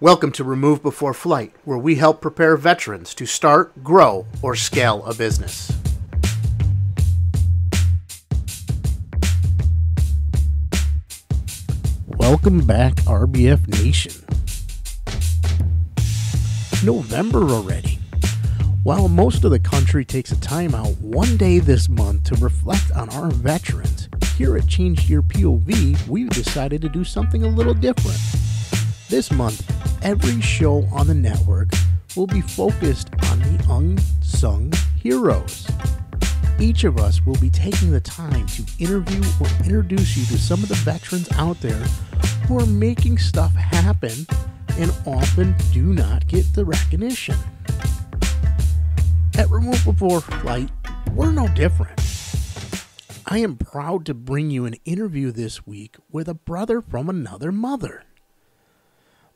Welcome to Remove Before Flight, where we help prepare veterans to start, grow, or scale a business. Welcome back, RBF Nation. November already. While most of the country takes a time out one day this month to reflect on our veterans, here at Change Your POV, we've decided to do something a little different. This month, every show on the network will be focused on the unsung heroes. Each of us will be taking the time to interview or introduce you to some of the veterans out there who are making stuff happen and often do not get the recognition. At Remove Before Flight, we're no different. I am proud to bring you an interview this week with a brother from another mother.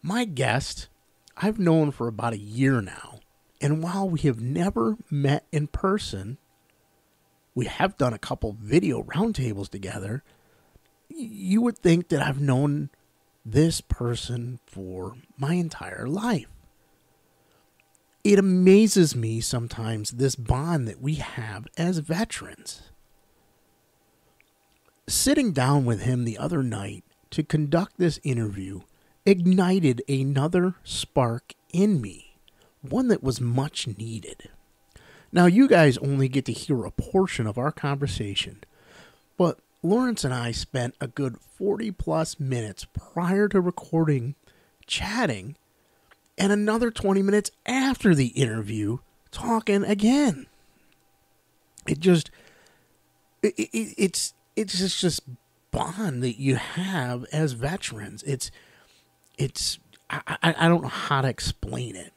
My guest, I've known for about a year now, and while we have never met in person, we have done a couple video roundtables together. You would think that I've known this person for my entire life. It amazes me sometimes, this bond that we have as veterans. Sitting down with him the other night to conduct this interview ignited another spark in me, one that was much needed. Now, you guys only get to hear a portion of our conversation, but Lawrence and I spent a good 40 plus minutes prior to recording chatting, and another 20 minutes after the interview talking again. It's just bond that you have as veterans. I don't know how to explain it.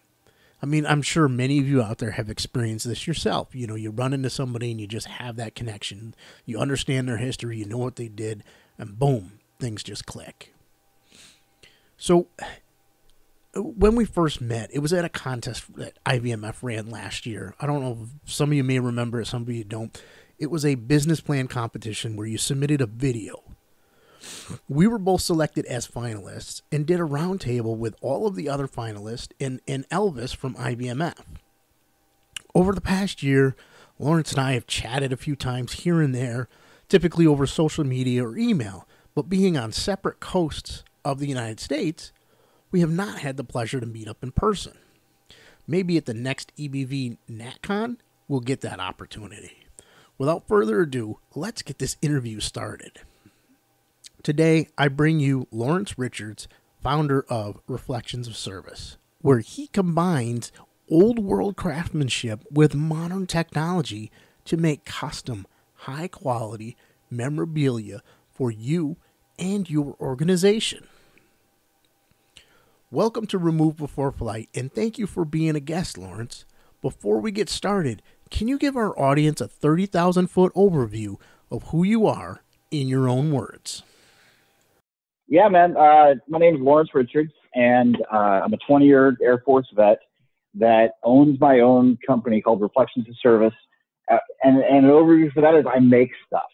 I mean, I'm sure many of you out there have experienced this yourself. You know, you run into somebody and you just have that connection. You understand their history, you know what they did, and boom, things just click. So, when we first met, it was at a contest that IVMF ran last year. I don't know if some of you may remember it, some of you don't. It was a business plan competition where you submitted a video. We were both selected as finalists and did a roundtable with all of the other finalists and Elvis from IVMF. Over the past year, Lawrence and I have chatted a few times here and there, typically over social media or email, but being on separate coasts of the United States, we have not had the pleasure to meet up in person. Maybe at the next EBV NatCon, we'll get that opportunity. Without further ado, let's get this interview started. Today, I bring you Lawrence Richards, founder of Reflections of Service, where he combines old world craftsmanship with modern technology to make custom, high quality memorabilia for you and your organization. Welcome to Remove Before Flight, and thank you for being a guest, Lawrence. Before we get started, can you give our audience a 30,000-foot overview of who you are in your own words? Yeah, man. My name is Lawrence Richards, and I'm a 20-year Air Force vet that owns my own company called Reflections of Service. And an overview for that is I make stuff.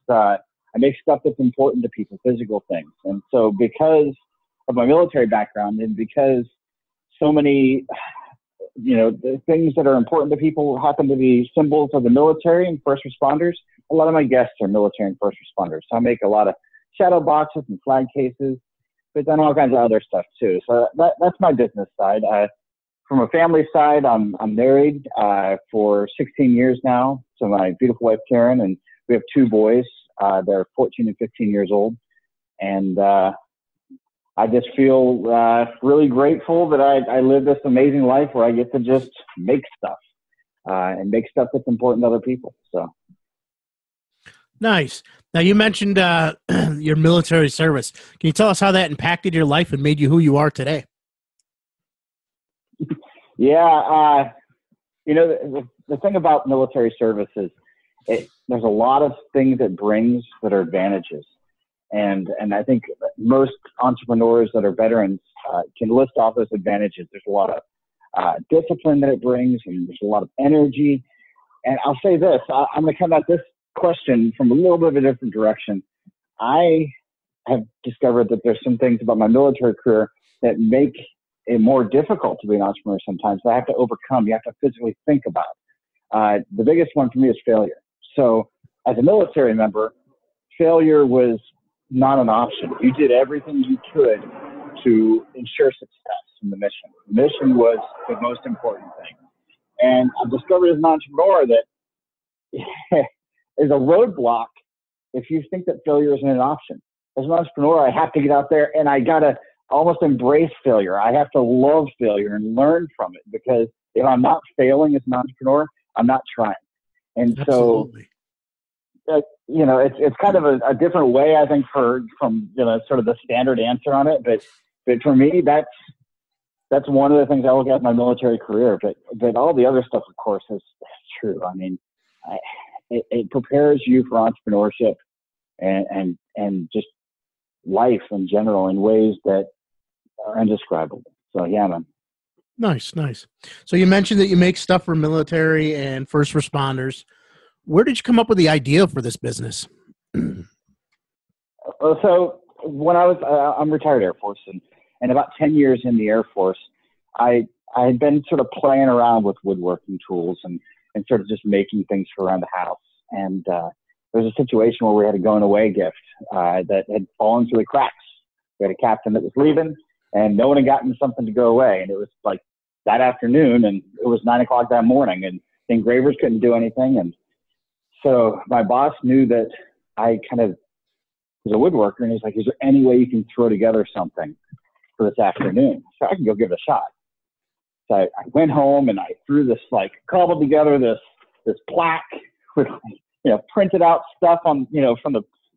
I make stuff that's important to people, physical things. And so because of my military background and because so many, the things that are important to people happen to be symbols of the military and first responders, a lot of my guests are military and first responders. So I make a lot of shadow boxes and flag cases, but then all kinds of other stuff too. So that's my business side. From a family side, I'm married for 16 years now to my beautiful wife, Karen, and we have two boys. They're 14 and 15 years old. And I just feel really grateful that I live this amazing life where I get to just make stuff and make stuff that's important to other people. So. Nice. Now, you mentioned your military service. Can you tell us how that impacted your life and made you who you are today? Yeah. The thing about military service is there's a lot of things it brings that are advantages. And I think most entrepreneurs that are veterans can list off those advantages. There's a lot of discipline that it brings, and there's a lot of energy. And I'll say this, I'm going to come at this question from a little bit of a different direction. I have discovered that there's some things about my military career that make more difficult to be an entrepreneur sometimes. I have to overcome. You have to physically think about. The biggest one for me is failure. So as a military member, failure was not an option. You did everything you could to ensure success in the mission. The mission was the most important thing. And I've discovered as an entrepreneur that is a roadblock if you think that failure isn't an option. As an entrepreneur, I have to get out there and I got to almost embrace failure. I have to love failure and learn from it, because if I'm not failing as an entrepreneur, I'm not trying. And Absolutely. so, it's kind of a different way, I think, from sort of the standard answer on it. But for me, that's one of the things I look at in my military career. But all the other stuff, of course, is true. I mean, it prepares you for entrepreneurship and just life in general in ways that are indescribable. So yeah, man. Nice. So you mentioned that you make stuff for military and first responders. Where did you come up with the idea for this business? So when I'm retired Air Force, and about 10 years in the Air Force, I had been sort of playing around with woodworking tools and sort of just making things for around the house. And there was a situation where we had a going away gift that had fallen through the cracks. We had a captain that was leaving, and no one had gotten something to go away. And it was like that afternoon, and it was 9 o'clock that morning, and the engravers couldn't do anything. And so my boss knew that I kind of was a woodworker, and he's like, is there any way you can throw together something for this afternoon? So I can go give it a shot. So I went home and I threw this, like, cobbled together this plaque with, printed out stuff on,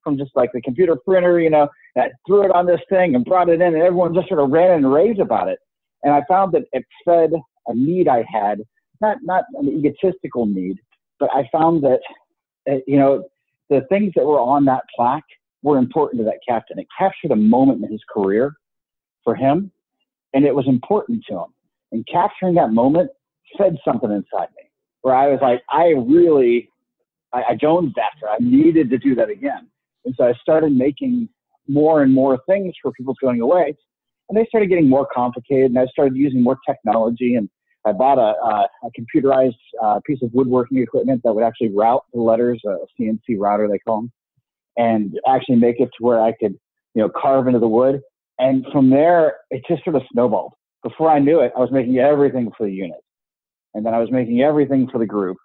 from just like the computer printer, and I threw it on this thing and brought it in, and everyone just sort of ran and raved about it. And I found that it fed a need I had, not an egotistical need, but I found that, the things that were on that plaque were important to that captain. It captured a moment in his career for him, and it was important to him. And capturing that moment fed something inside me where I was like, I jonesed after. I needed to do that again. And so I started making more and more things for people going away. And they started getting more complicated, and I started using more technology. And I bought a computerized piece of woodworking equipment that would actually route the letters, a CNC router, they call them, and actually make it to where I could, carve into the wood. And from there, it just sort of snowballed. Before I knew it, I was making everything for the unit. And then I was making everything for the group.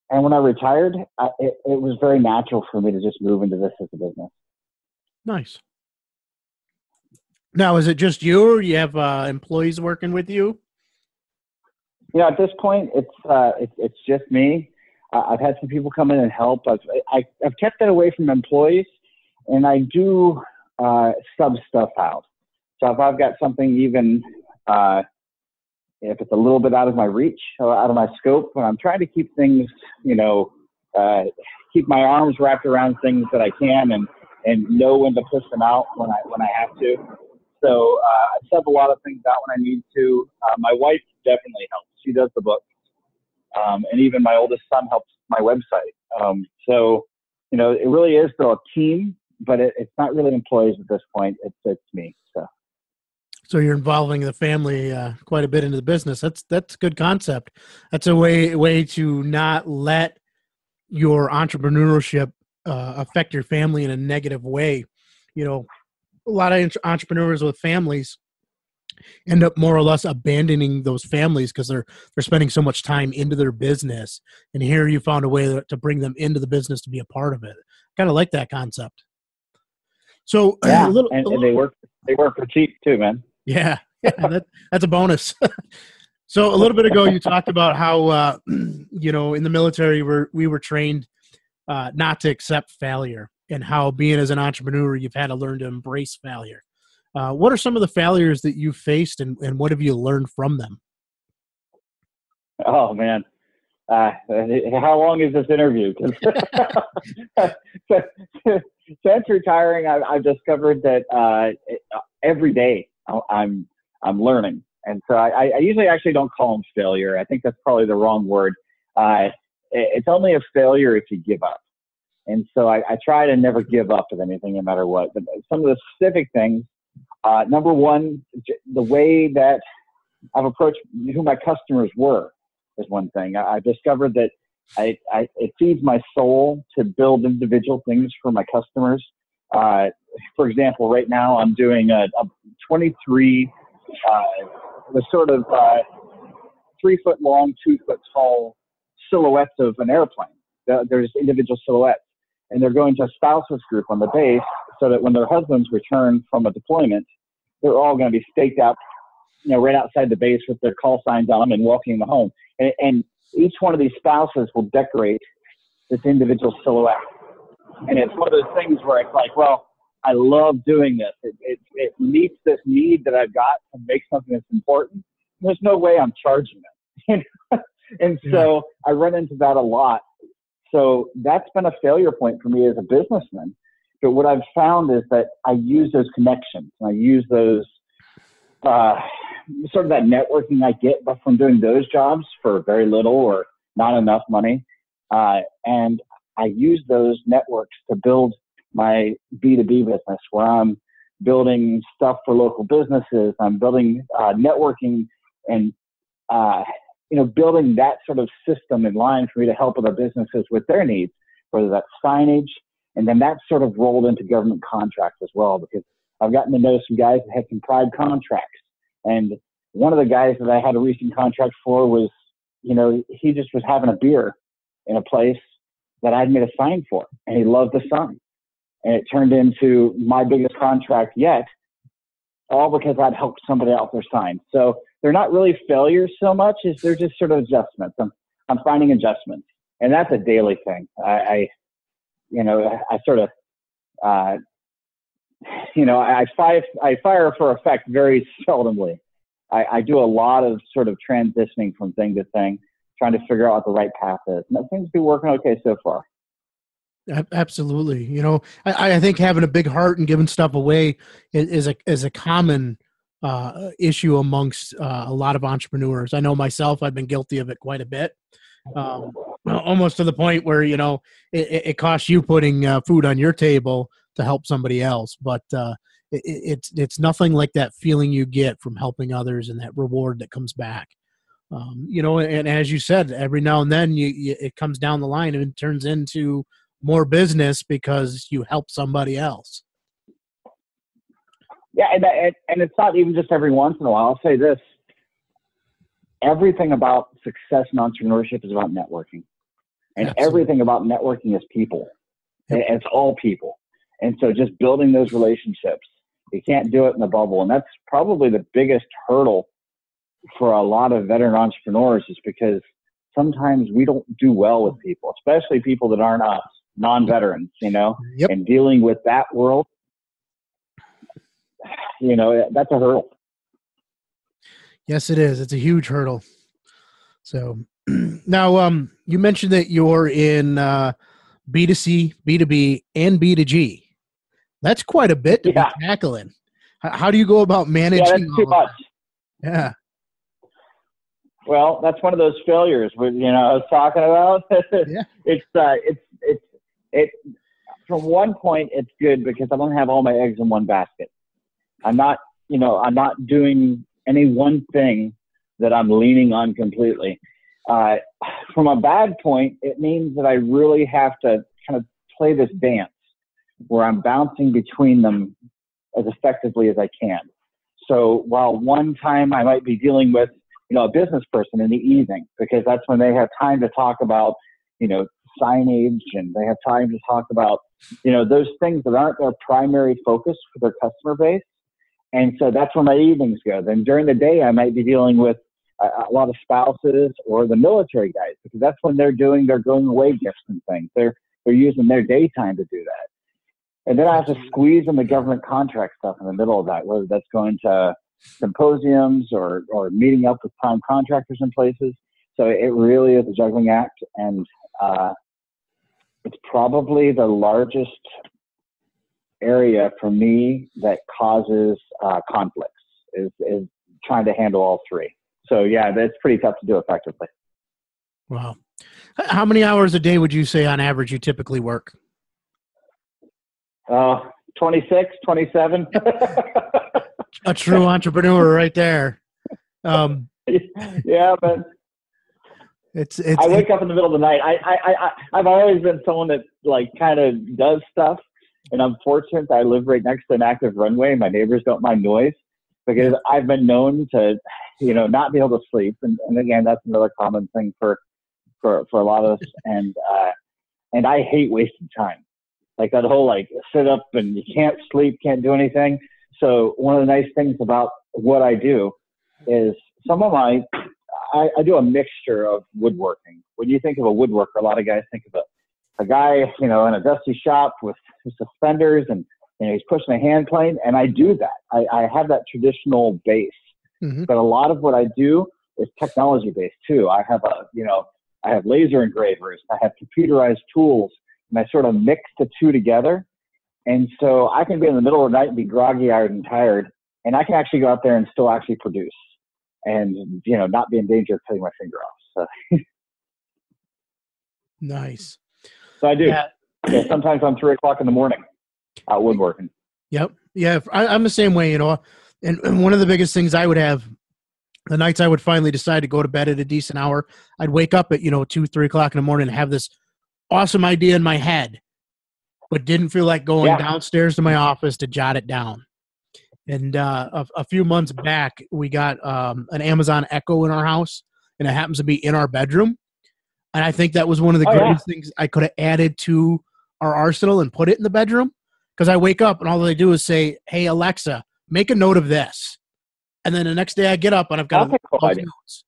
And when I retired, it was very natural for me to just move into this as a business. Nice. Now, is it just you, or you have employees working with you? At this point, it's just me. I've had some people come in and help. I've kept that away from employees, and I do sub stuff out. So if I've got something, even if it's a little bit out of my reach or out of my scope, when I'm trying to keep things, keep my arms wrapped around things that I can, and know when to push them out when I have to. So I sub a lot of things out when I need to. My wife definitely helps. She does the books. And even my oldest son helps my website. So, it really is still a team, but it's not really employees at this point. It's me. So you're involving the family quite a bit into the business. That's a good concept. That's a way to not let your entrepreneurship affect your family in a negative way. A lot of entrepreneurs with families end up more or less abandoning those families because they're spending so much time into their business. And here you found a way to bring them into the business to be a part of it. Kind of like that concept. So yeah, and they work for cheap too, man. Yeah, that's a bonus. So a little bit ago, you talked about how in the military we were trained not to accept failure, and how being as an entrepreneur, you've had to learn to embrace failure. What are some of the failures that you've faced, and what have you learned from them? Oh, man. How long is this interview? Since retiring, I've discovered that every day I'm learning. And so I usually actually don't call them failure. I think that's probably the wrong word. It's only a failure if you give up. And so I try to never give up with anything, no matter what. But some of the specific things Number one, the way that I've approached who my customers were is one thing. I discovered that it feeds my soul to build individual things for my customers. For example, right now I'm doing a 23, the sort of 3 foot long, 2 foot tall silhouettes of an airplane. There's individual silhouettes, and they're going to a spouses group on the base so that when their husbands return from a deployment, they're all going to be staked up, right outside the base with their call signs on them and walking them home. And each one of these spouses will decorate this individual silhouette. And it's one of those things where it's like, well, I love doing this. It meets this need that I've got to make something that's important. There's no way I'm charging it. And so I run into that a lot. So that's been a failure point for me as a businessman. But what I've found is that I use those connections. And I use those, sort of that networking I get from doing those jobs for very little or not enough money. And I use those networks to build my B2B business, where I'm building stuff for local businesses. I'm building networking and, building that sort of system in line for me to help other businesses with their needs, whether that's signage. And then that's sort of rolled into government contracts as well, because I've gotten to know some guys that had some pride contracts. And one of the guys that I had a recent contract for was, he just was having a beer in a place that I'd made a sign for, and he loved the sign. And it turned into my biggest contract yet, all because I'd helped somebody out with their sign. So they're not really failures so much as they're just sort of adjustments. I'm finding adjustments, and that's a daily thing. I fire for effect very seldomly. I do a lot of sort of transitioning from thing to thing, trying to figure out what the right path is. And that seems to be working okay so far. Absolutely. I think having a big heart and giving stuff away is a common issue amongst a lot of entrepreneurs. I know myself, I've been guilty of it quite a bit. Almost to the point where, it costs you putting food on your table to help somebody else. But it's nothing like that feeling you get from helping others and that reward that comes back. And as you said, every now and then it comes down the line and it turns into more business because you help somebody else. Yeah, and it's not even just every once in a while. I'll say this. Everything about success and entrepreneurship is about networking. And Absolutely. Everything about networking is people. Yep. It's all people. And so just building those relationships, you can't do it in a bubble. And that's probably the biggest hurdle for a lot of veteran entrepreneurs, is because sometimes we don't do well with people, especially people that aren't us, non-veterans, Yep. And dealing with that world, that's a hurdle. Yes, it is. It's a huge hurdle. So now, you mentioned that you're in B2C, B2B, and B2G. That's quite a bit to be tackling. How do you go about managing? Yeah, that's too much. Yeah. Well, that's one of those failures I was talking about. Yeah. It's from one point it's good because I don't have all my eggs in one basket. I'm not doing any one thing that I'm leaning on completely. From a bad point, it means that I really have to kind of play this dance where I'm bouncing between them as effectively as I can. So while one time I might be dealing with, a business person in the evening, because that's when they have time to talk about, signage, and they have time to talk about, those things that aren't their primary focus for their customer base. And so that's where my evenings go. Then during the day, I might be dealing with a lot of spouses or the military guys, because that's when they're doing their going away gifts and things. They're using their daytime to do that. And then I have to squeeze in the government contract stuff in the middle of that, whether that's going to symposiums or meeting up with prime contractors in places. So it really is a juggling act. And it's probably the largest area for me that causes conflicts is trying to handle all three. So yeah, that's pretty tough to do effectively. Wow. How many hours a day would you say on average you typically work? 26, 27. A true entrepreneur right there. Yeah, but it's I wake up in the middle of the night. I've always been someone that like kind of does stuff, and I'm fortunate that I live right next to an active runway. And my neighbors don't mind noise because I've been known to, not be able to sleep. And again, that's another common thing for a lot of us. And I hate wasting time. Like that whole sit up and you can't sleep, can't do anything. So one of the nice things about what I do is I do a mixture of woodworking. When you think of a woodworker, a lot of guys think of a guy, in a dusty shop with suspenders and he's pushing a hand plane. And I do that. I have that traditional base, but a lot of what I do is technology based too. I have I have laser engravers. I have computerized tools, and I sort of mix the two together. And so I can be in the middle of the night and be groggy-eyed and tired, and I can actually go out there and still actually produce and, not be in danger of cutting my finger off. So. Nice. So I do. Yeah. Sometimes I'm 3 o'clock in the morning out woodworking. Yep. Yeah. I'm the same way, and one of the biggest things I would have the nights I would finally decide to go to bed at a decent hour, I'd wake up at, 2, 3 o'clock in the morning and have this awesome idea in my head, but didn't feel like going downstairs to my office to jot it down. And a few months back, we got an Amazon Echo in our house, and it happens to be in our bedroom. And I think that was one of the greatest things I could have added to our arsenal and put it in the bedroom, because I wake up and all they do is say, "Hey, Alexa, make a note of this." And then the next day I get up and I've got those notes,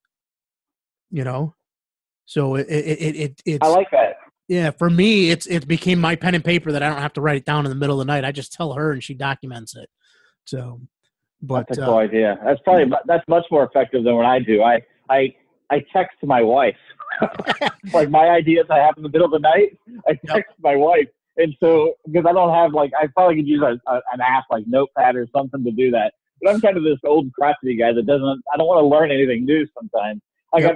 So it's. I like that. Yeah, for me, it became my pen and paper that I don't have to write it down in the middle of the night. I just tell her and she documents it. So, but that's a cool idea. That's much more effective than what I do. I text my wife, like my ideas I have in the middle of the night. I text my wife, and so because I don't have I probably could use an app like Notepad or something to do that. But I'm kind of this old crotchety guy that I don't want to learn anything new sometimes.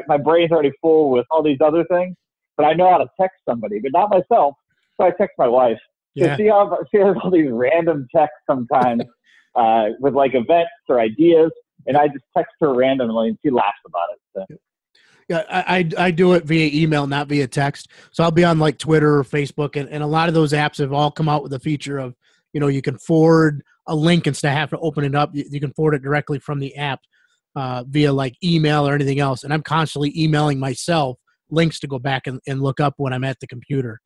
My brain's already full with all these other things, but I know how to text somebody, but not myself. So I text my wife. So she has all these random texts sometimes with events or ideas, and I just text her randomly and she laughs about it. So. Yeah, I do it via email, not via text. So I'll be on Twitter or Facebook, and a lot of those apps have all come out with a feature of, you can forward a link instead of having to open it up. You can forward it directly from the app via email or anything else. And I'm constantly emailing myself links to go back and look up when I'm at the computer.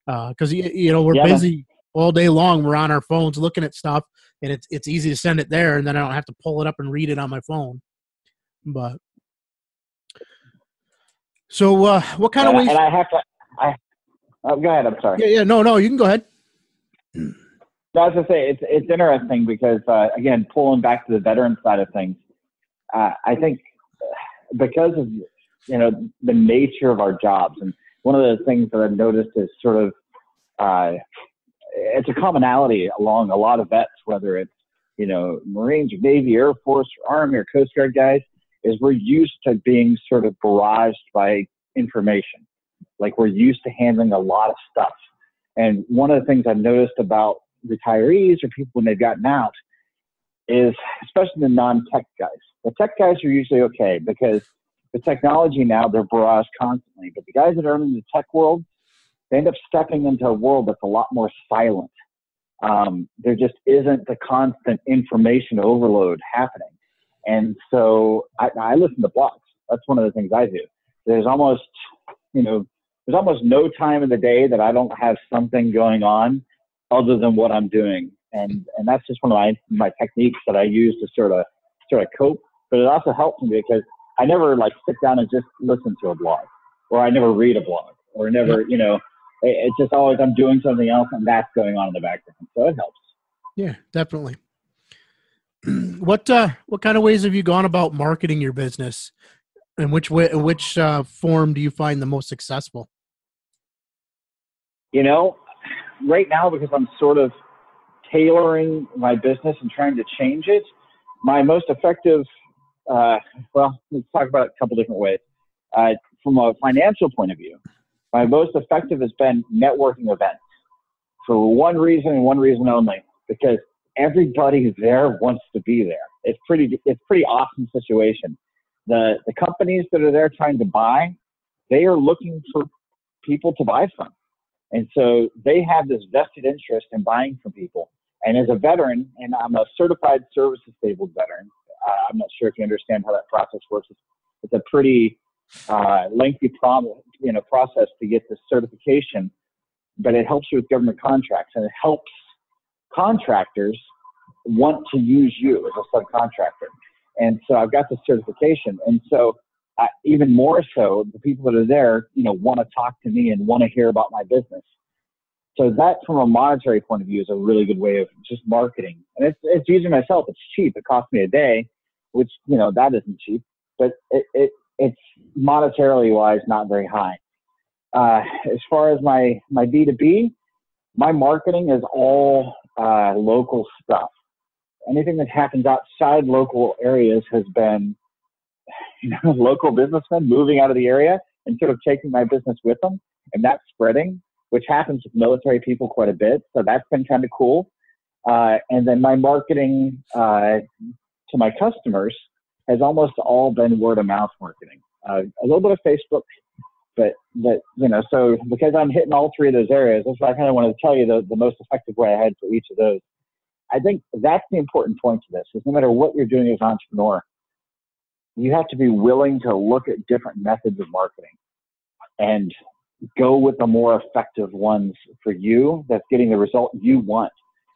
Because, we're busy all day long. We're on our phones looking at stuff, and it's easy to send it there, and then I don't have to pull it up and read it on my phone. But so what kind of ways? And I have to. Go ahead. I'm sorry. Yeah. No. You can go ahead. No, I was going to say it's interesting because again, pulling back to the veteran side of things, I think because of the nature of our jobs, and one of the things that I've noticed is sort of it's a commonality along a lot of vets, whether it's Marines or Navy, Air Force, or Army, or Coast Guard guys, is we're used to being sort of barraged by information. We're used to handling a lot of stuff. And one of the things I've noticed about retirees or people when they've gotten out is, especially the non-tech guys. The tech guys are usually okay because the technology now, they're barraged constantly. But the guys that are in the tech world, they end up stepping into a world that's a lot more silent. There just isn't the constant information overload happening. And so I listen to blogs. That's one of the things I do. There's almost no time in the day that I don't have something going on other than what I'm doing. And that's just one of my techniques that I use to sort of cope. But it also helps me because I never sit down and just listen to a blog, or I never read a blog, or never, it's just always I'm doing something else and that's going on in the background. So it helps. Yeah, definitely. What kind of ways have you gone about marketing your business, and which form do you find the most successful? Right now, because I'm sort of tailoring my business and trying to change it, my most effective, let's talk about it a couple different ways. From a financial point of view, my most effective has been networking events for one reason and one reason only, because everybody who's there wants to be there. It's pretty awesome situation. The companies that are there trying to buy, they are looking for people to buy from. And so they have this vested interest in buying from people. And as a veteran, and I'm a certified service disabled veteran, I'm not sure if you understand how that process works. It's a pretty lengthy process to get this certification, but it helps you with government contracts, and it helps contractors want to use you as a subcontractor. And so I've got the certification. And so even more so, the people that are there, want to talk to me and want to hear about my business. So that, from a monetary point of view, is a really good way of just marketing. And it's using myself. It's cheap. It costs me a day, which, that isn't cheap, but it's monetarily wise, not very high. As far as my B2B, my marketing is all local stuff. Anything that happens outside local areas has been local businessmen moving out of the area and sort of taking my business with them, and that's spreading, which happens with military people quite a bit. So that's been kind of cool. And then my marketing to my customers has almost all been word of mouth marketing. A little bit of Facebook, but so because I'm hitting all three of those areas, that's why I kind of wanted to tell you the most effective way I had for each of those. I think that's the important point to this, is no matter what you're doing as an entrepreneur, you have to be willing to look at different methods of marketing and go with the more effective ones for you that's getting the result you want.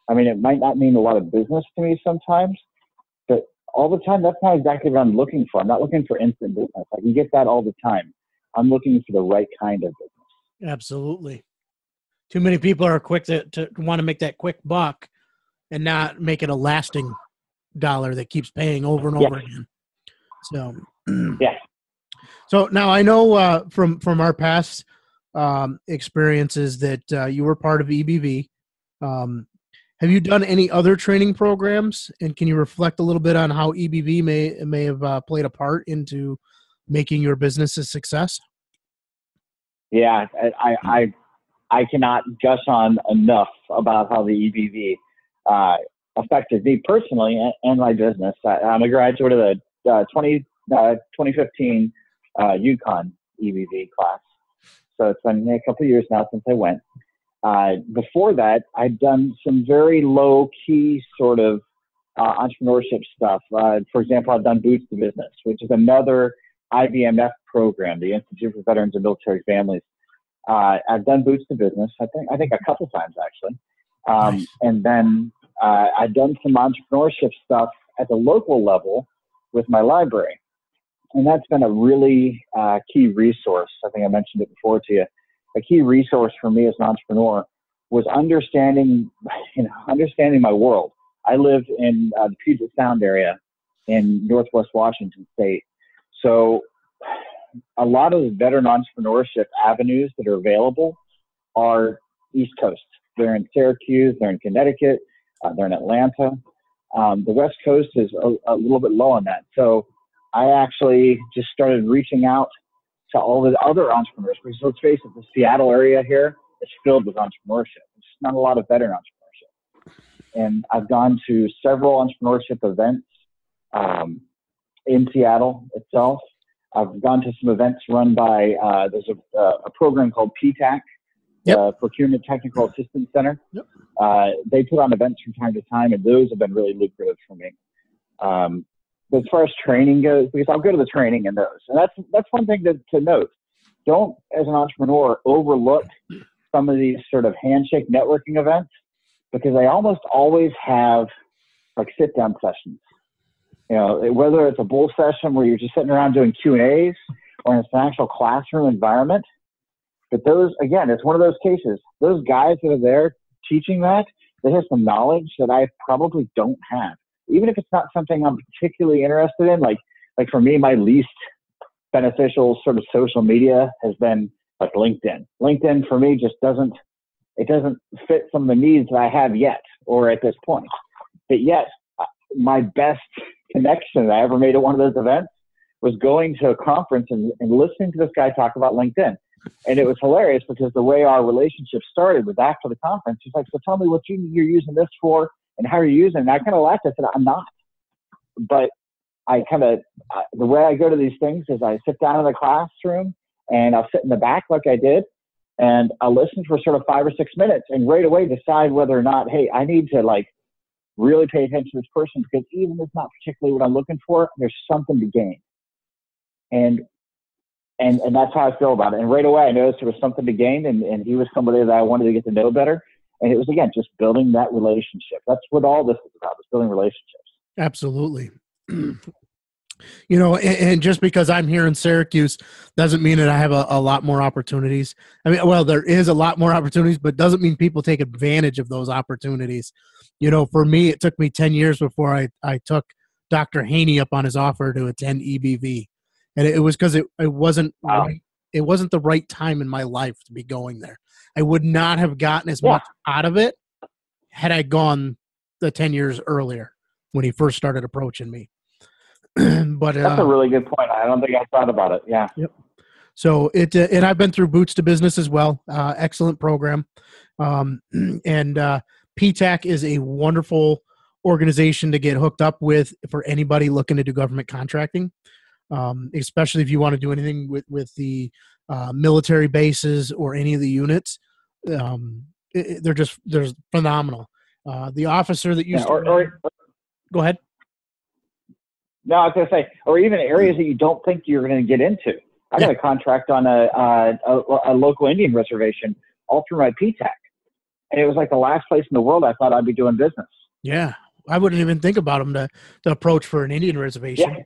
I mean, it might not mean a lot of business to me sometimes, but all the time, that's not exactly what I'm looking for. I'm not looking for instant business. I can get that all the time. I'm looking for the right kind of business. Absolutely. Too many people are quick to want to make that quick buck and not make it a lasting dollar that keeps paying over and over again. So, yeah. So now I know from our past experiences that you were part of EBV. Have you done any other training programs, and can you reflect a little bit on how EBV may have played a part into making your business a success? Yeah, I cannot gush on enough about how the EBV affected me personally and my business. I'm a graduate of the 2015 UConn EBV class. So it's been a couple of years now since I went. Before that, I'd done some very low-key sort of entrepreneurship stuff. For example, I've done Boots to Business, which is another IBMF program, the Institute for Veterans and Military Families. I've done Boots to Business, I think a couple times, actually. Nice. And then I've done some entrepreneurship stuff at the local level with my library. And that's been a really key resource. I think I mentioned it before to you. A key resource for me as an entrepreneur was understanding my world. I live in the Puget Sound area in Northwest Washington State. So a lot of the veteran entrepreneurship avenues that are available are East Coast. They're in Syracuse, they're in Connecticut, they're in Atlanta. The West Coast is a little bit low on that. So I actually just started reaching out to all the other entrepreneurs, because let's face it, the Seattle area here is filled with entrepreneurship. There's not a lot of veteran entrepreneurship. And I've gone to several entrepreneurship events in Seattle itself. I've gone to some events run by, there's a program called PTAC, Procurement Technical Assistance Center. Yep. They put on events from time to time, and those have been really lucrative for me. But as far as training goes, because I'll go to the training in those. And that's one thing to note. Don't, as an entrepreneur, overlook some of these sort of handshake networking events, because they almost always have like sit-down sessions. Whether it's a bull session where you're just sitting around doing Q&As, or it's an actual classroom environment. But those, again, it's one of those cases. Those guys that are there teaching that, they have some knowledge that I probably don't have. Even if it's not something I'm particularly interested in, like for me, my least beneficial sort of social media has been like LinkedIn. LinkedIn for me just doesn't fit some of the needs that I have yet, or at this point. But yet, my best connection that I ever made at one of those events was going to a conference and listening to this guy talk about LinkedIn. And it was hilarious, because the way our relationship started was after the conference. He's like, so tell me what you're using this for, and how are you using it? And I kind of laughed. I said, I'm not. But the way I go to these things is I sit down in the classroom and I'll sit in the back like I did, and I'll listen for sort of 5 or 6 minutes and right away decide whether or not, hey, I need to like really pay attention to this person, because even if it's not particularly what I'm looking for, there's something to gain. And that's how I feel about it. And right away I noticed there was something to gain, and he was somebody that I wanted to get to know better. And it was, again, just building that relationship. That's what all this is about, is building relationships. Absolutely. And just because I'm here in Syracuse doesn't mean that I have a lot more opportunities. I mean, well, there is a lot more opportunities, but doesn't mean people take advantage of those opportunities. For me, it took me 10 years before I took Dr. Haney up on his offer to attend EBV. And it was because it wasn't right. It wasn't the right time in my life to be going there. I would not have gotten as much out of it had I gone the 10 years earlier when he first started approaching me. But that's a really good point. I don't think I thought about it. Yeah. Yep. So and I've been through Boots to Business as well. Excellent program. And PTAC is a wonderful organization to get hooked up with for anybody looking to do government contracting, especially if you want to do anything with the military bases or any of the units. They're phenomenal. The officer that used to go ahead. No, I was going to say, or even areas that you don't think you're going to get into. I got a contract on a local Indian reservation all through my PTAC. And it was like the last place in the world I thought I'd be doing business. Yeah. I wouldn't even think about them to approach for an Indian reservation.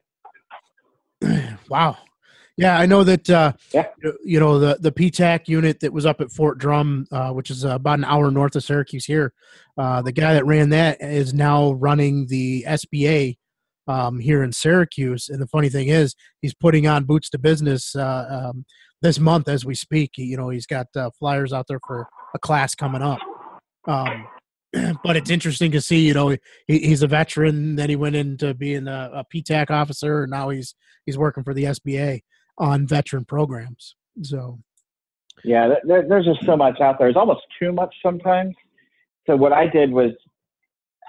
Yeah. Wow. Yeah, I know that, the PTAC unit that was up at Fort Drum, which is about an hour north of Syracuse here, the guy that ran that is now running the SBA here in Syracuse. And the funny thing is, he's putting on Boots to Business this month as we speak. He's got flyers out there for a class coming up. But it's interesting to see, he's a veteran. Then he went into being a PTAC officer, and now he's working for the SBA on veteran programs. So, yeah, there's just so much out there. It's almost too much sometimes. So what I did was,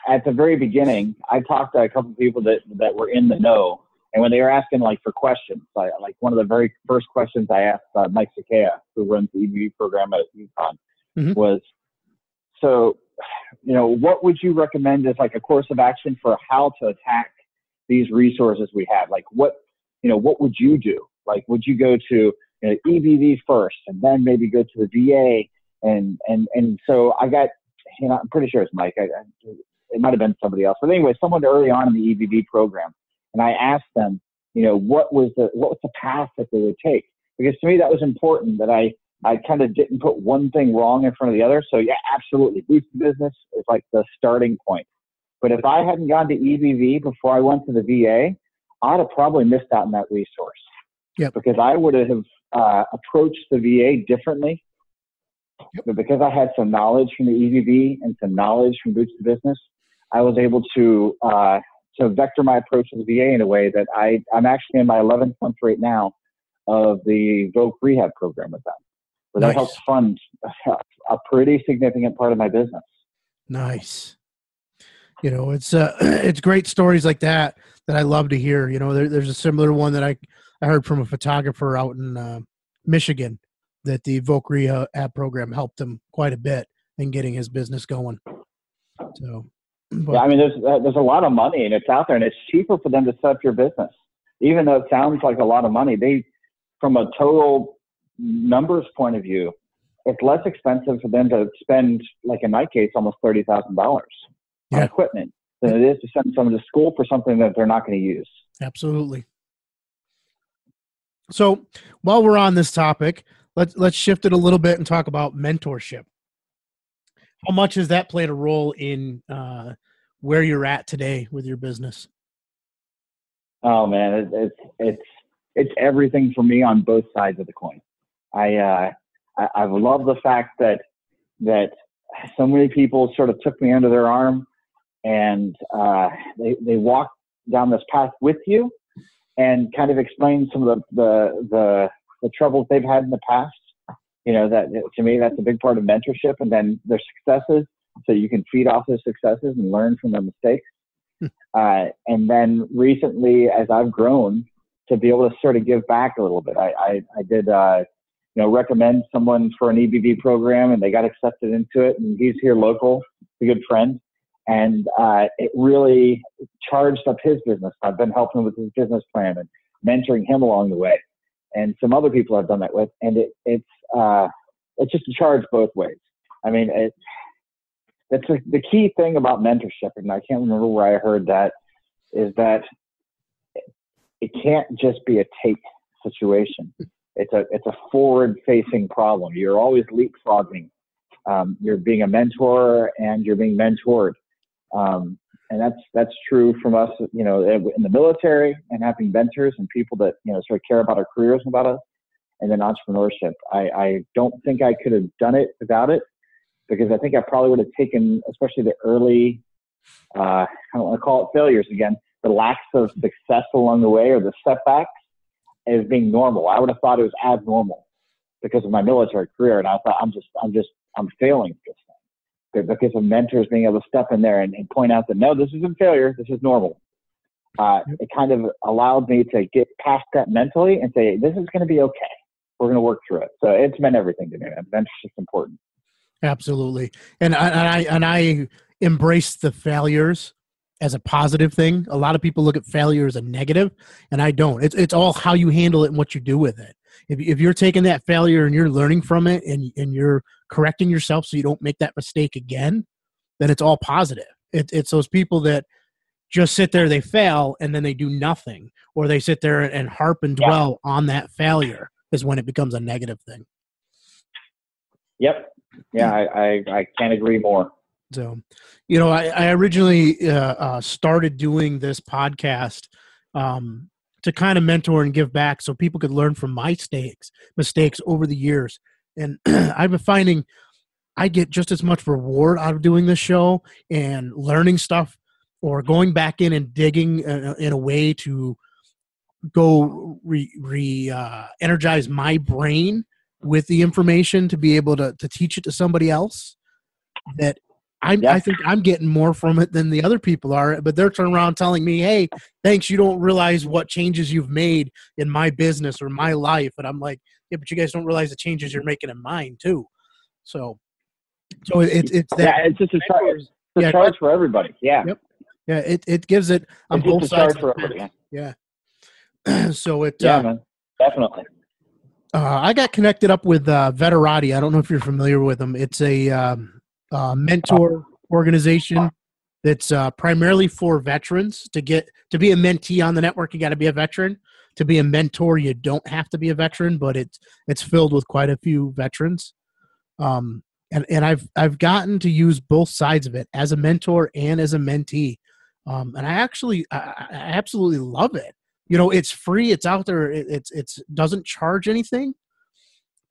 at the very beginning, I talked to a couple of people that were in the know, and when they were asking for questions, like one of the very first questions I asked Mike Sakea, who runs the EBV program at UConn, was, so, what would you recommend as a course of action for how to attack these resources we have? What would you do? Would you go to EBV first and then maybe go to the VA? And so I got, I'm pretty sure it's Mike. It might have been somebody else. But anyway, someone early on in the EBV program. And I asked them, what was the path that they would take? Because to me, that was important, that I kind of didn't put one thing wrong in front of the other. So yeah, absolutely. Boots to Business is the starting point. But if I hadn't gone to EBV before I went to the VA, I'd have probably missed out on that resource. Yep. Because I would have approached the VA differently. Yep. But because I had some knowledge from the EBV and some knowledge from Boots to Business, I was able to vector my approach to the VA in a way that I'm actually in my 11th month right now of the VOC rehab program with them. But that helps fund a pretty significant part of my business. Nice. It's great stories like that I love to hear. There's a similar one that I heard from a photographer out in Michigan, that the VOC rehab program helped him quite a bit in getting his business going. So, yeah, I mean, there's a lot of money, and it's out there, and it's cheaper for them to set up your business, even though it sounds like a lot of money. From a total numbers point of view, it's less expensive for them to spend, in my case, almost $30,000 on equipment than it is to send someone to school for something that they're not going to use. Absolutely. So while we're on this topic, let's shift it a little bit and talk about mentorship. How much has that played a role in where you're at today with your business? Oh man, it's everything for me on both sides of the coin. I love the fact that so many people sort of took me under their arm, and they walked down this path with you and kind of explained some of the troubles they've had in the past. That to me, that's a big part of mentorship, and then their successes. so you can feed off those successes and learn from the mistakes. And then recently, as I've grown, to be able to sort of give back a little bit, I did, recommend someone for an EBV program, and they got accepted into it. And he's here local, a good friend. And it really charged up his business. I've been helping him with his business plan and mentoring him along the way. And some other people I've done that with. And it's just a charge both ways. I mean, that's the key thing about mentorship, and I can't remember where I heard that, is that it can't just be a take situation. It's a forward-facing problem. You're always leapfrogging. You're being a mentor and you're being mentored. And that's true from us, in the military, and having mentors and people that, sort of care about our careers and about us, and then entrepreneurship. I don't think I could have done it without it, because I think I probably would have taken, especially the early, I don't want to call it failures again, the lacks of success along the way, or the setbacks, as being normal. I would have thought it was abnormal because of my military career. And I thought, I'm failing this thing, because of mentors being able to step in there and point out that, no, this isn't failure. This is normal. It kind of allowed me to get past that mentally and say, this is going to be okay. We're going to work through it. So it's meant everything to me. Mentorship's important. Absolutely. And I embrace the failures as a positive thing. A lot of people look at failure as a negative, and I don't. It's all how you handle it and what you do with it. If you're taking that failure and you're learning from it, and you're correcting yourself so you don't make that mistake again, then it's all positive. It's those people that just sit there, they fail, and then they do nothing, or they sit there and harp and dwell on that failure, is when it becomes a negative thing. Yep. Yeah, I can't agree more. So, I originally started doing this podcast to kind of mentor and give back so people could learn from my mistakes over the years. And I've been finding I get just as much reward out of doing this show and learning stuff, or going back in and digging in a way to go energize my brain with the information to be able to teach it to somebody else, that I think I'm getting more from it than the other people are, but they're turning around telling me, hey, thanks, you don't realize what changes you've made in my business or my life. And I'm like, yeah, but you guys don't realize the changes you're making in mine too. So it's that. Yeah, it's just a charge for everybody. Yeah. Yep. Yeah, it gives it on it's both just a sides. Charge for everybody. Yeah. So man, definitely. I got connected up with Veterati. I don't know if you're familiar with them. It's a mentor organization that's primarily for veterans. To be a mentee on the network, you got to be a veteran. To be a mentor, you don't have to be a veteran, but it's filled with quite a few veterans. And I've gotten to use both sides of it, as a mentor and as a mentee. And I absolutely love it. It's free. It's out there. It's doesn't charge anything,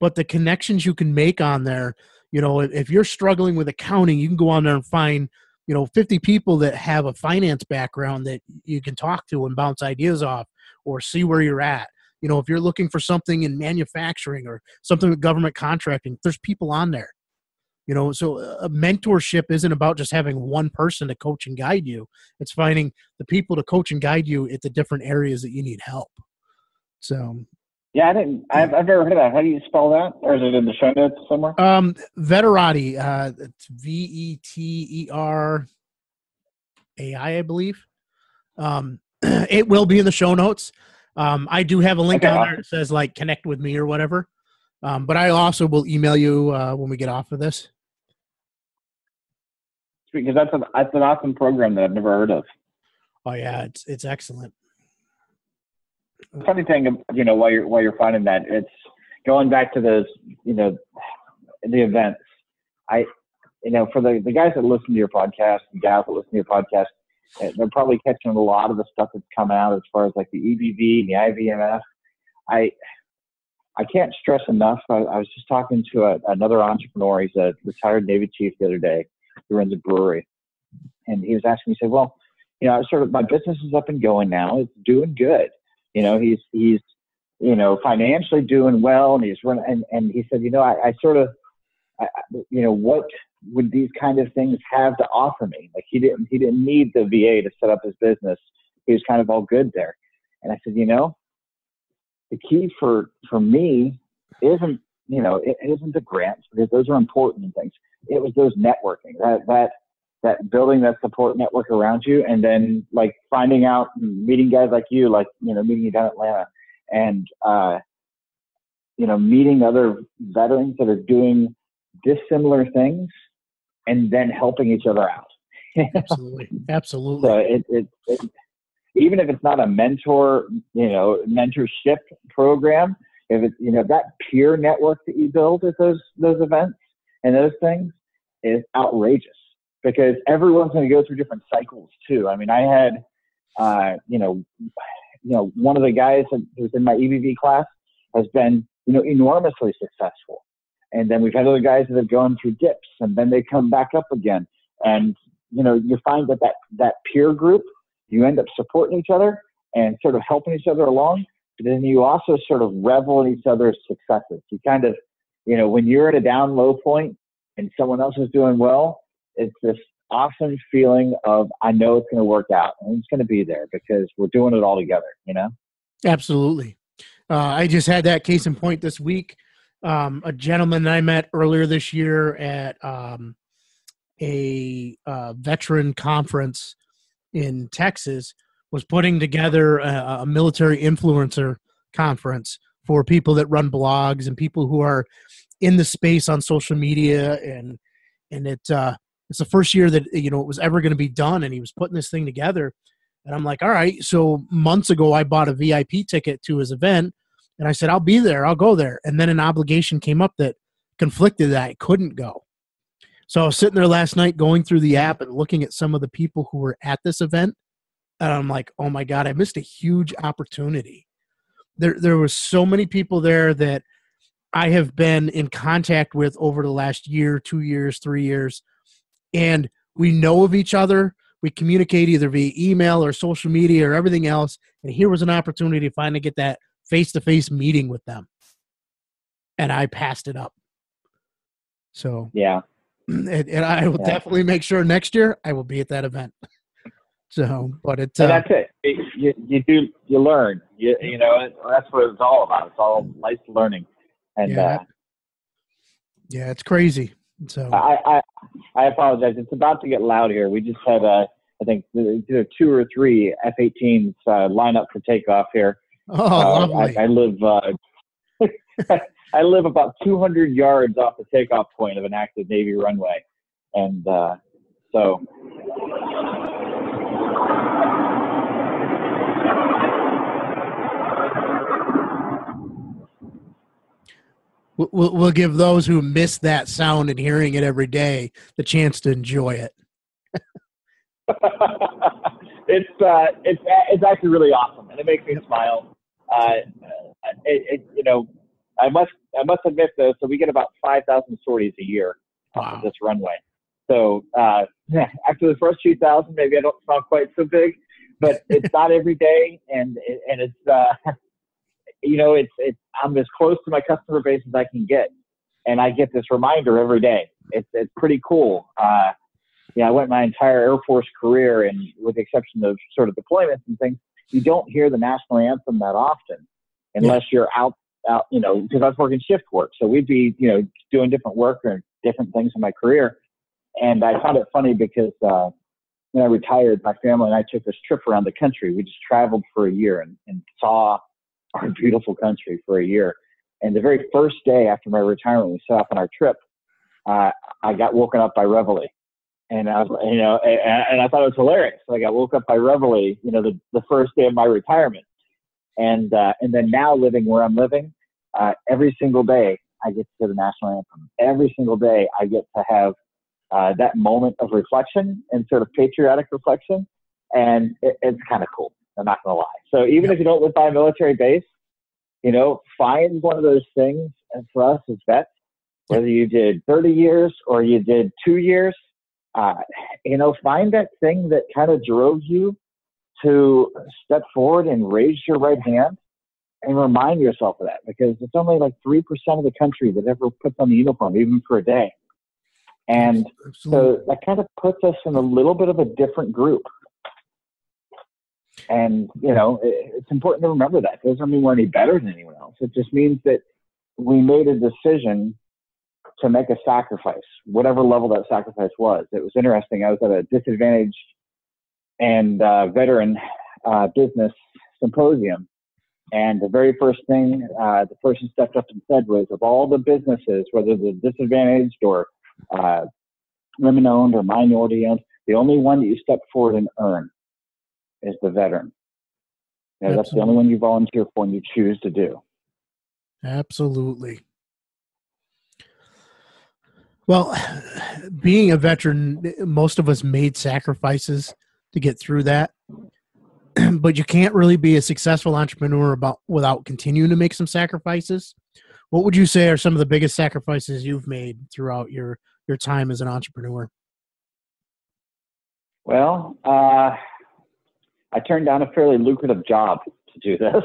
but the connections you can make on there, if you're struggling with accounting, you can go on there and find, 50 people that have a finance background that you can talk to and bounce ideas off, or see where you're at. If you're looking for something in manufacturing or something with government contracting, there's people on there. So a mentorship isn't about just having one person to coach and guide you. It's finding the people to coach and guide you at the different areas that you need help. So, yeah, I've never heard of that. How do you spell that? Or is it in the show notes somewhere? Veterati, it's VETERAI, I believe. It will be in the show notes. I do have a link on there that says like connect with me or whatever. But I also will email you when we get off of this. Because that's an awesome program that I've never heard of. Oh yeah, it's excellent. The funny thing, while you're finding that, it's going back to those, the events. For the guys that listen to your podcast and gals that listen to your podcast, they're probably catching a lot of the stuff that's come out as far as like the EBV and the IVMF. I can't stress enough. I was just talking to another entrepreneur. He's a retired Navy chief the other day who runs a brewery. And he was asking me, he said, well, sort of my business is up and going now. It's doing good. He's financially doing well, and he's running. And he said, what would these kind of things have to offer me? Like he didn't need the VA to set up his business. He was kind of all good there. And I said, the key for me isn't, it isn't the grants, because those are important things. It was those networking, that building that support network around you, and then like finding out, meeting guys like you, like, meeting you down in Atlanta, and, meeting other veterans that are doing dissimilar things and then helping each other out. Absolutely. Absolutely. So it even if it's not a mentorship program, if it's, that peer network that you build at those events and those things is outrageous, because everyone's going to go through different cycles too. I mean, I had, one of the guys that was in my EBV class has been, enormously successful. And then we've had other guys that have gone through dips, and then they come back up again. And, you find that peer group, you end up supporting each other and sort of helping each other along. But then you also sort of revel in each other's successes. You kind of, when you're at a down low point and someone else is doing well, it's this awesome feeling of, I know it's going to work out, and it's going to be there because we're doing it all together, Absolutely. I just had that case in point this week. A gentleman that I met earlier this year at a veteran conference in Texas was putting together a military influencer conference for people that run blogs and people who are in the space on social media. And it's the first year that, it was ever going to be done. And he was putting this thing together. And I'm like, all right. So months ago, I bought a VIP ticket to his event, and I said, I'll be there. I'll go there. And then an obligation came up that conflicted that I couldn't go. So I was sitting there last night going through the app and looking at some of the people who were at this event. And I'm like, oh my God, I missed a huge opportunity. There was so many people there that I have been in contact with over the last year, 2 years, 3 years. And we know of each other. We communicate either via email or social media or everything else. And here was an opportunity to finally get that face-to-face meeting with them. And I passed it up. So yeah. And I will definitely make sure next year I will be at that event. So, but it's and that's it. You learn. That's what it's all about. It's all life learning. And it's crazy. So I apologize. It's about to get loud here. We just had I think either 2 or 3 F-18s line up for takeoff here. Oh, lovely. I live I live about 200 yards off the takeoff point of an active Navy runway, and so. We'll give those who miss that sound and hearing it every day the chance to enjoy it. It's actually really awesome, and it makes me smile. I must admit though, so we get about 5,000 sorties a year off of this runway. So after the first few thousand, maybe I don't sound quite so big, but it's not every day, and it's I'm as close to my customer base as I can get, and I get this reminder every day. It's pretty cool. I went my entire Air Force career, and with the exception of sort of deployments and things, you don't hear the national anthem that often unless you're out, because I was working shift work. So we'd be, doing different work or different things in my career. And I found it funny because when I retired, my family and I took this trip around the country. We just traveled for a year and saw our beautiful country for a year. And the very first day after my retirement, we set off on our trip, I got woken up by Reveille. And I was, and I thought it was hilarious. So I got woke up by Reveille, the first day of my retirement. And then now living where I'm living, every single day I get to hear the national anthem. Every single day I get to have that moment of reflection and sort of patriotic reflection. And it's kind of cool. I'm not going to lie. So even if you don't live by a military base, find one of those things. And for us as vets, whether you did 30 years or you did 2 years, find that thing that kind of drove you to step forward and raise your right hand and remind yourself of that, because it's only like 3% of the country that ever puts on the uniform, even for a day. And Absolutely. so that kind of puts us in a little bit of a different group. And, it's important to remember that. It doesn't mean we're any better than anyone else. It just means that we made a decision to make a sacrifice, whatever level that sacrifice was. It was interesting. I was at a disadvantaged and veteran business symposium. And the very first thing the person stepped up and said was, of all the businesses, whether they're disadvantaged or women-owned or minority-owned, the only one that you step forward and earn is the veteran. That's the only one you volunteer for and you choose to do. Absolutely. Well, being a veteran, most of us made sacrifices to get through that. But you can't really be a successful entrepreneur without continuing to make some sacrifices. What would you say are some of the biggest sacrifices you've made throughout your time as an entrepreneur? Well, I turned down a fairly lucrative job to do this.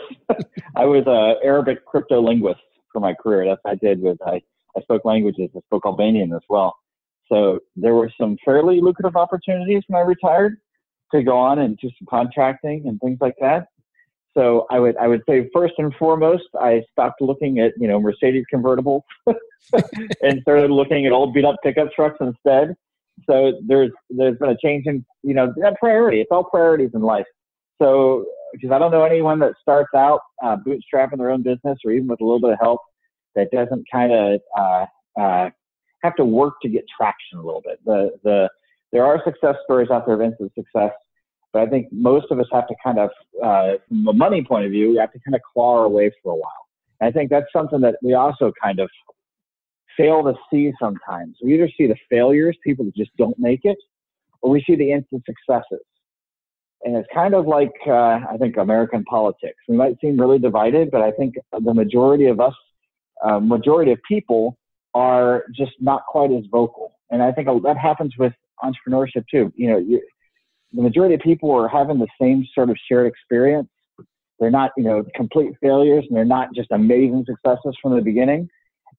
I was an Arabic crypto linguist for my career. That's what I did. I spoke languages. I spoke Albanian as well. So there were some fairly lucrative opportunities when I retired to go on and do some contracting and things like that. So I would say first and foremost, I stopped looking at, Mercedes convertibles and started looking at old beat up pickup trucks instead. So there's been a change in, that priority. It's all priorities in life. So, because I don't know anyone that starts out bootstrapping their own business or even with a little bit of help that doesn't kind of have to work to get traction a little bit. There are success stories out there of instant success, but I think most of us have to kind of, from a money point of view, we have to kind of claw our way for a while. And I think that's something that we also kind of fail to see sometimes. We either see the failures, people that just don't make it, or we see the instant successes. And it's kind of like, I think, American politics. We might seem really divided, but I think the majority of us, majority of people are just not quite as vocal. And I think that happens with entrepreneurship too. The majority of people are having the same sort of shared experience. They're not, complete failures, and they're not just amazing successes from the beginning.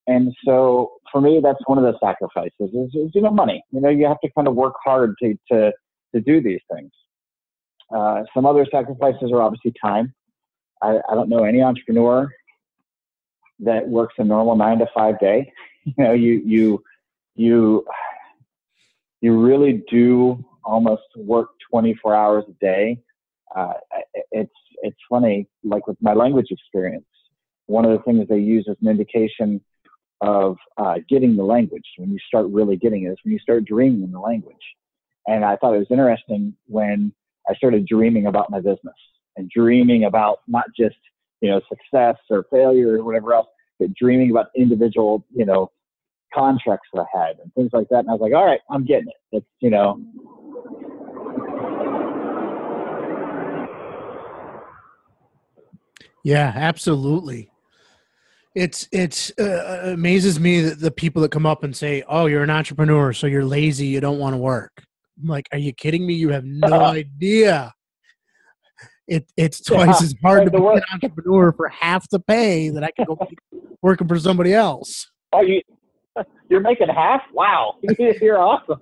And so for me, that's one of the sacrifices is money. You have to kind of work hard to do these things. Some other sacrifices are obviously time. I don't know any entrepreneur that works a normal 9-to-5 day. You really do almost work 24 hours a day. It's funny, like with my language experience, one of the things they use as an indication of getting the language, when you start really getting it, is when you start dreaming in the language. And I thought it was interesting when I started dreaming about my business and dreaming about not just, success or failure or whatever else, but dreaming about individual, contracts that I had and things like that. And I was like, all right, I'm getting it. It's, Yeah, absolutely. It amazes me that the people that come up and say, "Oh, you're an entrepreneur, so you're lazy, you don't want to work." I'm like, "Are you kidding me? You have no idea. It's twice as hard to be an entrepreneur for half the pay that I can go working for somebody else." Oh, you're making half? Wow, you're awesome.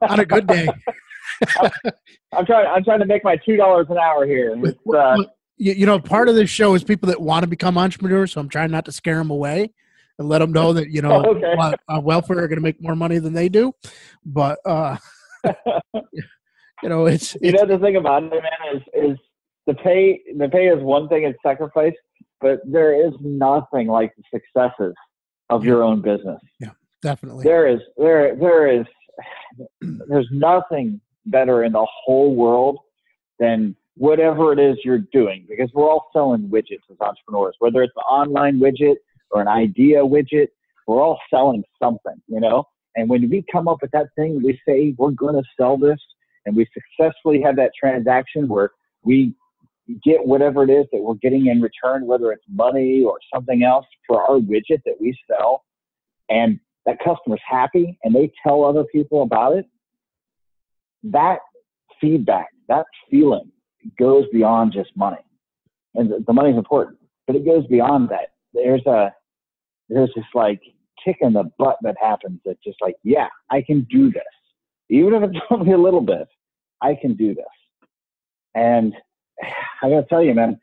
On a good day. I'm trying to make my $2 an hour here. Part of this show is people that want to become entrepreneurs, so I'm trying not to scare them away and let them know that, okay. welfare are going to make more money than they do. But, it's the thing about it, man, is the pay is one thing, it's sacrifice, but there is nothing like the successes of your own business. Yeah, definitely. There's nothing better in the whole world than whatever it is you're doing, because we're all selling widgets as entrepreneurs, whether it's an online widget or an idea widget, we're all selling something, and when we come up with that thing, we say, we're going to sell this, and we successfully have that transaction where we get whatever it is that we're getting in return, whether it's money or something else for our widget that we sell, and that customer's happy and they tell other people about it. That feedback, that feeling goes beyond just money. And the money's important, but it goes beyond that. There's this like kick in the butt that happens that just like, yeah, I can do this. Even if it's only a little bit, I can do this. And I got to tell you, man,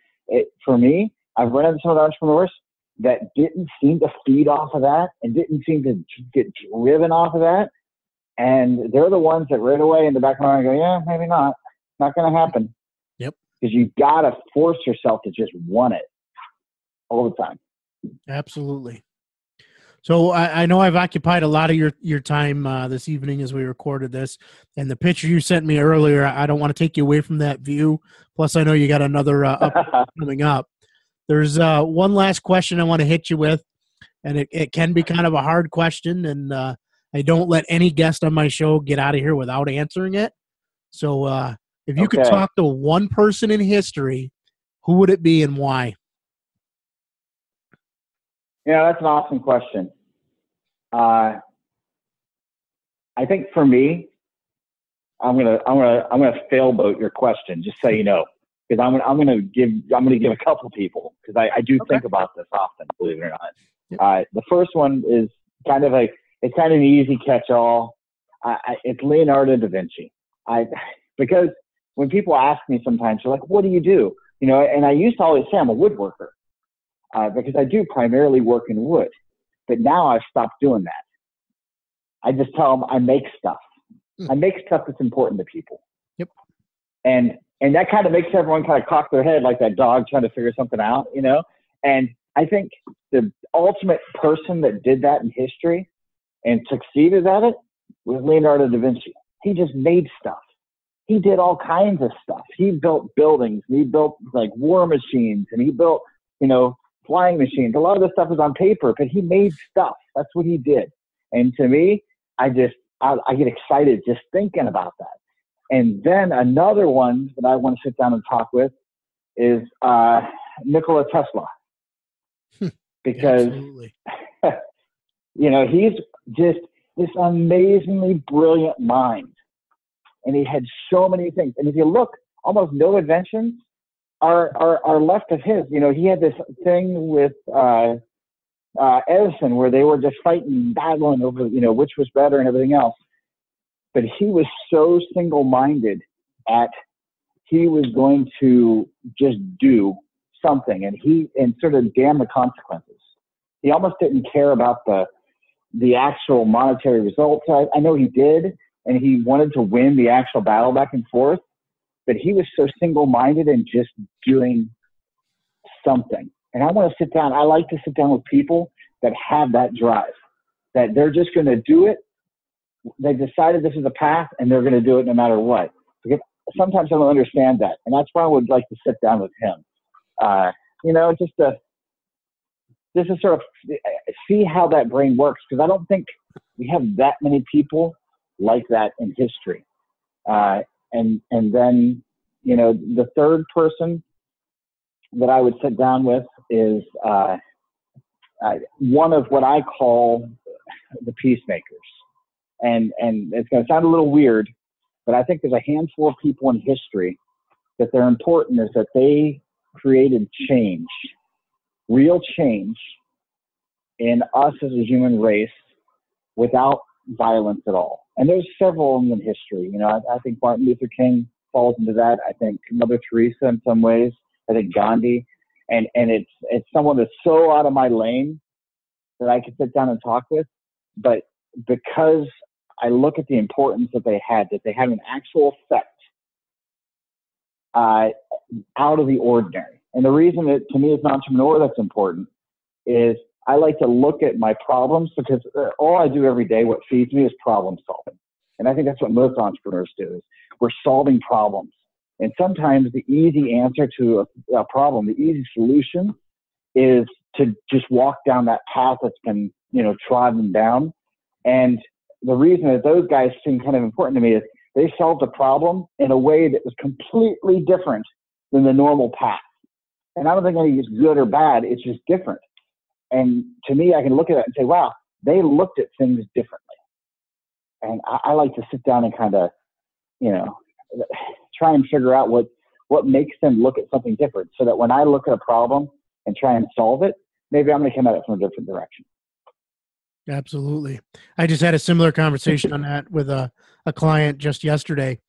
for me, I've run into some of the entrepreneurs that didn't seem to feed off of that and didn't seem to get driven off of that. And they're the ones that right away in the back of my mind go, yeah, maybe not. Not going to happen. Yep. Because you got to force yourself to just want it all the time. Absolutely. So I know I've occupied a lot of your time this evening as we recorded this, and the picture you sent me earlier, I don't want to take you away from that view. Plus, I know you got another coming up. There's one last question I want to hit you with, and it can be kind of a hard question, and I don't let any guest on my show get out of here without answering it. So if you could talk to one person in history, who would it be and why? Yeah, that's an awesome question. I think for me, I'm gonna failboat your question, just so you know, because I'm gonna give a couple people, because I do think about this often, believe it or not. Yep. The first one is kind of an easy catch-all. It's Leonardo da Vinci. Because when people ask me sometimes, they're like, "What do you do?" You know, and I used to always say I'm a woodworker. Because I do primarily work in wood, but now I've stopped doing that. I just tell them I make stuff. I make stuff that's important to people. Yep. And that kind of makes everyone kind of cock their head like that dog trying to figure something out, you know? And I think the ultimate person that did that in history and succeeded at it was Leonardo da Vinci. He just made stuff. He did all kinds of stuff. He built buildings. He built like war machines, and he built, you know, flying machines. A lot of this stuff was on paper, but he made stuff. That's what he did. And to me, I get excited just thinking about that. And then another one that I want to sit down and talk with is Nikola Tesla. Because, you know, he's just this amazingly brilliant mind. And he had so many things. And if you look, almost no inventions are left of his. You know, he had this thing with Edison where they were just fighting, battling over, you know, which was better and everything else. But he was so single-minded he was going to just do something, and sort of damn the consequences. He almost didn't care about the actual monetary results. I know he did, and he wanted to win the actual battle back and forth. But he was so single-minded and just doing something. And I want to sit down. I like to sit down with people that have that drive, that they're just going to do it. They decided this is a path, and they're going to do it no matter what. Because sometimes I don't understand that. And that's why I would like to sit down with him. You know, just to sort of see how that brain works. Because I don't think we have that many people like that in history. And then, you know, the third person that I would sit down with is one of what I call the peacemakers. And it's going to sound a little weird, but I think there's a handful of people in history that they're important is that they created change, real change in us as a human race without violence at all. And there's several of them in history. You know, I think Martin Luther King falls into that. I think Mother Teresa in some ways. I think Gandhi. And it's someone that's so out of my lane that I could sit down and talk with. But because I look at the importance that they had an actual effect out of the ordinary. And the reason that to me as an entrepreneur that's important is I like to look at my problems, because all I do every day, what feeds me, is problem solving. And I think that's what most entrepreneurs do, is we're solving problems. And sometimes the easy answer to a problem, the easy solution, is to just walk down that path that's been, you know, trodden down. And the reason that those guys seem kind of important to me is they solved a problem in a way that was completely different than the normal path. And I don't think anything is good or bad. It's just different. And to me, I can look at it and say, wow, they looked at things differently. And I like to sit down and kind of, you know, try and figure out what makes them look at something different, so that when I look at a problem and try and solve it, maybe I'm going to come at it from a different direction. Absolutely. I just had a similar conversation on that with a client just yesterday.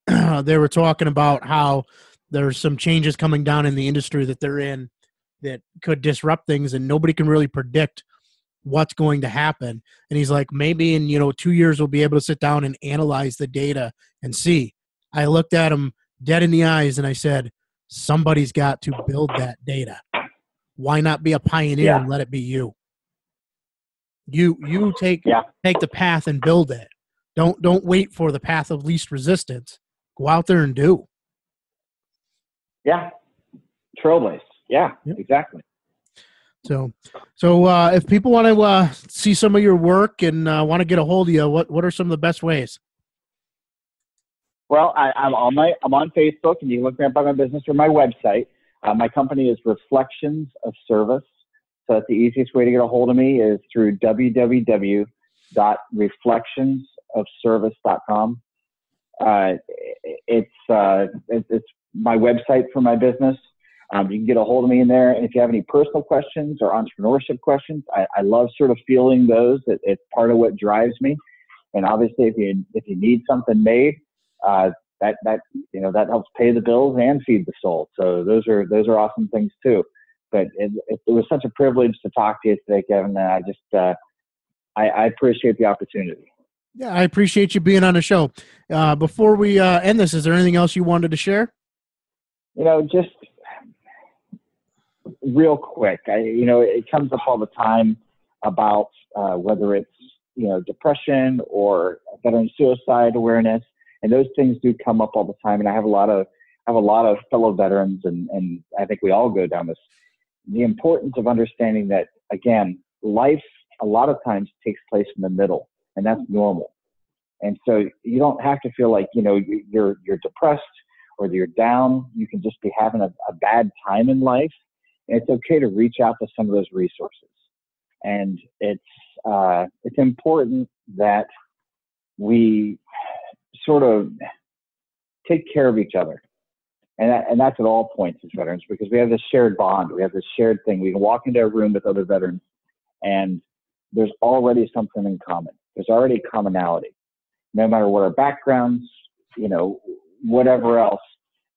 They were talking about how there's some changes coming down in the industry that they're in that could disrupt things, and nobody can really predict what's going to happen. And he's like, maybe in 2 years we'll be able to sit down and analyze the data and see. I looked at him dead in the eyes and I said, somebody's got to build that data. Why not be a pioneer and let it be you? You take the path and build it. Don't wait for the path of least resistance. Go out there and do. Yeah. Trailblaze. Yeah, exactly. So if people want to see some of your work and want to get a hold of you, what are some of the best ways? Well, I'm on Facebook, and you can look me up on my business or my website. My company is Reflections of Service. So that's the easiest way to get a hold of me is through www.reflectionsofservice.com. It's my website for my business. You can get a hold of me in there. And if you have any personal questions or entrepreneurship questions, I love sort of feeling those. It's part of what drives me. And obviously, if you need something made, that helps pay the bills and feed the soul. So those are awesome things too. But it was such a privilege to talk to you today, Kevin. And I appreciate the opportunity. Yeah, I appreciate you being on the show. Before we end this, is there anything else you wanted to share? Just real quick. It comes up all the time about whether it's depression or veteran suicide awareness, and those things do come up all the time. And I have a lot of fellow veterans, and I think we all go down this. The importance of understanding that, again, life a lot of times takes place in the middle, and that's normal. And so you don't have to feel like, you're depressed or you're down. You can just be having a bad time in life. And it's okay to reach out to some of those resources. And it's important that we sort of take care of each other. And that's at all points as veterans, because we have this shared bond. We have this shared thing. We can walk into a room with other veterans, and there's already something in common. There's already commonality. No matter what our backgrounds, whatever else,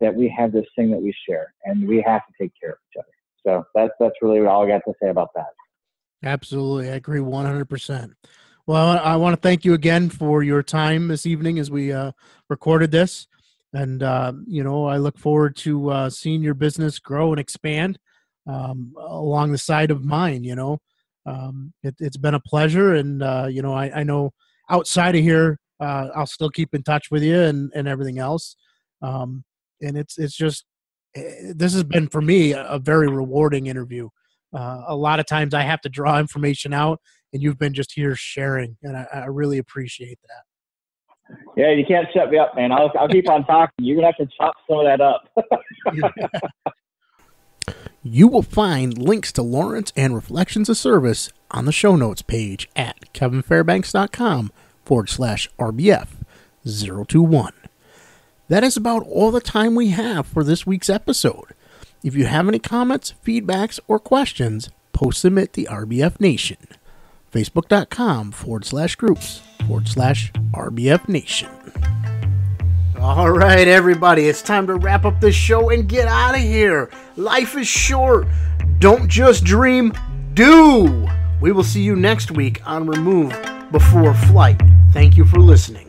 that we have this thing that we share, and we have to take care of each other. So that's really all I got to say about that. Absolutely. I agree 100%. Well, I want to thank you again for your time this evening as we recorded this. And, I look forward to seeing your business grow and expand along the side of mine. It's been a pleasure. And, I know outside of here, I'll still keep in touch with you and everything else. And it's just, this has been for me a very rewarding interview. A lot of times I have to draw information out, and you've been just here sharing, and I really appreciate that. Yeah, you can't shut me up, man. I'll keep on talking. You're going to have to chop some of that up. You will find links to Lawrence and Reflections of Service on the show notes page at kevinfairbanks.com/RBF021. That is about all the time we have for this week's episode. If you have any comments, feedbacks, or questions, post them at the RBF Nation. Facebook.com/groups/RBF Nation. All right, everybody, it's time to wrap up this show and get out of here. Life is short. Don't just dream, do. We will see you next week on Remove Before Flight. Thank you for listening.